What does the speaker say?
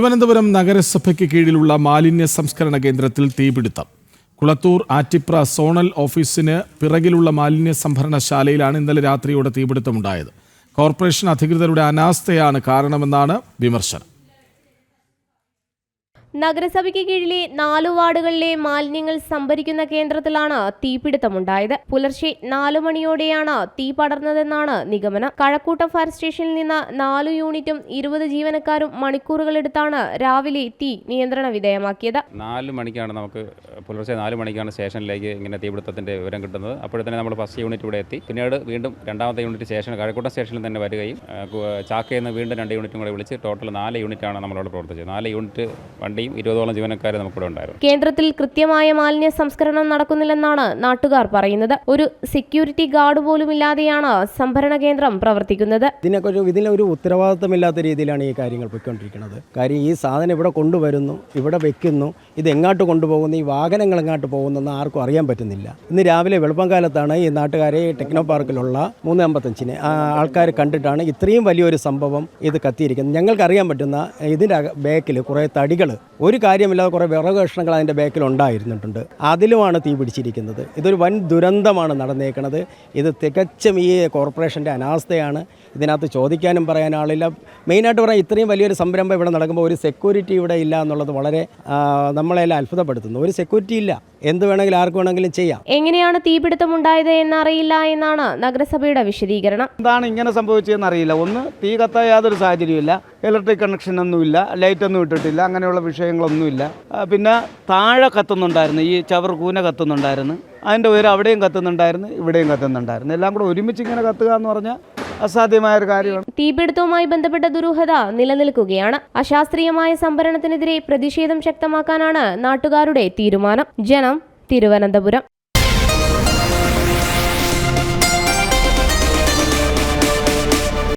തിരുവനന്തപുരം നഗരസഭയ്ക്ക് കീഴിലുള്ള മാലിന്യ സംസ്കരണ കേന്ദ്രത്തിൽ തീപിടുത്തം. കുളത്തൂർ ആറ്റിപ്ര സോണൽ ഓഫീസിന് പിറകിലുള്ള മാലിന്യ സംഭരണശാലയിലാണ് ഇന്നലെ രാത്രിയോടെ തീപിടുത്തമുണ്ടായത്. കോർപ്പറേഷൻ അധികൃതരുടെ അനാസ്ഥയാണ് കാരണമെന്നാണ് വിമർശനം. നഗരസഭയ്ക്ക് കീഴിലെ 4 വാർഡുകളിലെ മാലിന്യങ്ങൾ സംഭരിക്കുന്ന കേന്ദ്രത്തിലാണ് തീപിടുത്തമുണ്ടായത്. പുലർച്ചെ 4 മണിയോടെയാണ് തീ പടർന്നതെന്നാണ് നിഗമനം. കഴക്കൂട്ടം ഫയർ സ്റ്റേഷനിൽ നിന്ന് 4 യൂണിറ്റും 20 ജീവനക്കാരും മണിക്കൂറുകളെടുത്താണ് രാവിലെ തീ നിയന്ത്രണ വിധേയമാക്കിയത്. 4 മണിക്കാണ് നമുക്ക് പുലർച്ചെ 4 മണിക്കാണ് സ്റ്റേഷനിലേക്ക് ഇങ്ങനെ തീപിടുത്തത്തിന്റെ വിവരം കിട്ടുന്നത്. അപ്പോഴത്തന്നെ നമ്മൾ ഫസ്റ്റ് യൂണിറ്റ് ഇവിടെ എത്തി. പിന്നീട് വീണ്ടും രണ്ടാമത്തെ യൂണിറ്റ് കഴക്കൂട്ടം സ്റ്റേഷനിൽ തന്നെ വരികയും ചാക്കയിൽ നിന്ന് വീണ്ടും 2 യൂണിറ്റും കൂടെ വിളിച്ച് ടോട്ടൽ 4 യൂണിറ്റാണ് നമ്മളവിടെ പ്രവർത്തിച്ചത്. 4 യൂണിറ്റ് വണ്ടിയും 20ഓളം ജീവനക്കാർ നമുക്കിവിടെ ഉണ്ടായിരുന്നു. കേന്ദ്രത്തിൽ കൃത്യമായ മാലിന്യ സംസ്കരണം നടക്കുന്നില്ലെന്നാണ് നാട്ടുകാർ പറയുന്നത്. ഒരു സെക്യൂരിറ്റി ഗാർഡ് പോലും ഇല്ലാതെയാണ് സംഭരണ കേന്ദ്രം പ്രവർത്തിക്കുന്നത്. ഇതിനൊരു ഉത്തരവാദിത്തമില്ലാത്ത രീതിയിലാണ് ഈ കാര്യങ്ങൾ പോയിക്കൊണ്ടിരിക്കുന്നത്. കാര്യം ഈ സാധനം ഇവിടെ കൊണ്ടുവരുന്നു, ഇവിടെ വെക്കുന്നു, ഇത് എങ്ങോട്ട് കൊണ്ടുപോകുന്നു, ഈ വാഹനങ്ങൾ എങ്ങോട്ട് പോകുന്നെന്ന് ആർക്കും അറിയാൻ പറ്റുന്നില്ല. ഇന്ന് രാവിലെ വെളുപ്പം കാലത്താണ് ഈ നാട്ടുകാരെ ടെക്നോ പാർക്കിലുള്ള 3:55 ആൾക്കാർ കണ്ടിട്ടാണ് ഇത്രയും വലിയൊരു സംഭവം ഇത് കത്തിയിരിക്കുന്നത്. ഞങ്ങൾക്കറിയാൻ പറ്റുന്ന ഇതിൻ്റെ ബാക്കിൽ കുറേ തടികൾ, ഒരു കാര്യമില്ലാതെ കുറേ വിറക് കഷ്ണങ്ങൾ അതിൻ്റെ ബാക്കിൽ ഉണ്ടായിരുന്നിട്ടുണ്ട്. അതിലുമാണ് തീ പിടിച്ചിരിക്കുന്നത്. ഇതൊരു വൻ ദുരന്തമാണ് നടന്നേക്കുന്നത്. ഇത് തികച്ചും ഈ കോർപ്പറേഷൻ്റെ അനാസ്ഥയാണ്. ഇതിനകത്ത് ചോദിക്കാനും പറയാൻ ആളില്ല. മെയിനായിട്ട് പറയാൻ ഇത്രയും വലിയൊരു സംരംഭം ഇവിടെ നടക്കുമ്പോൾ ഒരു സെക്യൂരിറ്റി ഇവിടെ ഇല്ല എന്നുള്ളത് വളരെ നമ്മളെല്ലാം അത്ഭുതപ്പെടുത്തുന്നു. ഒരു സെക്യൂരിറ്റി ഇല്ല, എന്ത് വേണമെങ്കിലും ആർക്ക് വേണമെങ്കിലും ചെയ്യാം. എങ്ങനെയാണ് തീപിടുത്തമുണ്ടായത് എന്നറിയില്ല എന്നാണ് നഗരസഭയുടെ വിശദീകരണം. എന്താണ് ഇങ്ങനെ സംഭവിച്ചതെന്ന് അറിയില്ല. ഒന്ന്, തീ കത്താൻ യാതൊരു സാഹചര്യമില്ല, ഇലക്ട്രിക് കണക്ഷൻ ഒന്നുമില്ല, ലൈറ്റൊന്നും ഇട്ടിട്ടില്ല, അങ്ങനെയുള്ള വിഷയങ്ങളൊന്നുമില്ല. പിന്നെ താഴെ കത്തുന്നുണ്ടായിരുന്നു, ഈ ചവർ കൂന കത്തുന്നുണ്ടായിരുന്നു, അതിൻ്റെ ഉയരം അവിടെയും കത്തുന്നുണ്ടായിരുന്നു, ഇവിടെയും കത്തുന്നുണ്ടായിരുന്നു. എല്ലാം കൂടെ ഒരുമിച്ച് ഇങ്ങനെ കത്തുക എന്ന് പറഞ്ഞാൽ അസാധ്യമായ ഒരു കാര്യമാണ്. തീപിടുത്തവുമായി ബന്ധപ്പെട്ട ദുരൂഹത നിലനിൽക്കുകയാണ്. അശാസ്ത്രീയമായ സംഭരണത്തിനെതിരെ പ്രതിഷേധം ശക്തമാക്കാനാണ് നാട്ടുകാരുടെ തീരുമാനം. ജനം, തിരുവനന്തപുരം.